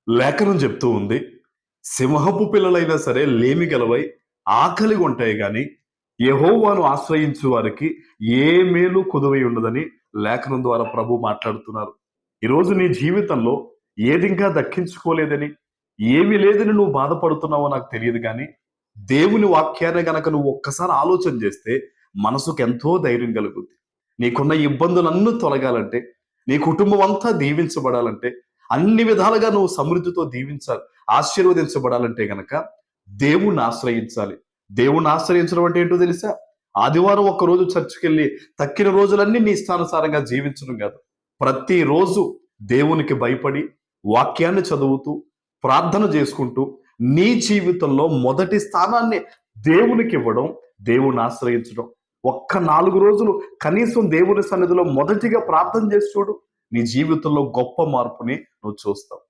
లేఖనం చెప్తూ ఉంది, సింహపు పిల్లలైనా సరే లేమి గలవై ఆకలిగా ఉంటాయి గాని యెహోవాను ఆశ్రయించు వారికి ఏ మేలు కొదువై ఉండదని లేఖనం ద్వారా ప్రభు మాట్లాడుతున్నారు. ఈరోజు నీ జీవితంలో ఏది ఇంకా దక్కించుకోలేదని, ఏమీ లేదని నువ్వు బాధపడుతున్నావో నాకు తెలియదు కానీ దేవుని వాక్యాన్ని గనక నువ్వు ఒక్కసారి ఆలోచన చేస్తే మనసుకు ఎంతో ధైర్యం కలుగుద్ది. నీకున్న ఇబ్బందులన్నీ తొలగాలంటే, నీ కుటుంబం అంతా దీవించబడాలంటే, అన్ని విధాలుగా నువ్వు సమృద్ధితో ఆశీర్వదించబడాలంటే గనక దేవుణ్ణి ఆశ్రయించాలి. దేవుణ్ణి ఆశ్రయించడం అంటే ఏంటో తెలుసా? ఆదివారం ఒక్క రోజు చర్చికి వెళ్ళి తక్కిన రోజులన్నీ నీ ఇష్టానుసారంగా జీవించడం కాదు. ప్రతిరోజు దేవునికి భయపడి వాక్యాన్ని చదువుతూ ప్రార్థన చేసుకుంటూ నీ జీవితంలో మొదటి స్థానాన్ని దేవునికి ఇవ్వడం, దేవుణ్ణి ఆశ్రయించడం. ఒక్క 4 రోజులు కనీసం దేవుని సన్నిధిలో మొదటిగా ప్రార్థన చేసి చూడు, నీ జీవితంలో గొప్ప మార్పుని నువ్వు చూస్తావు.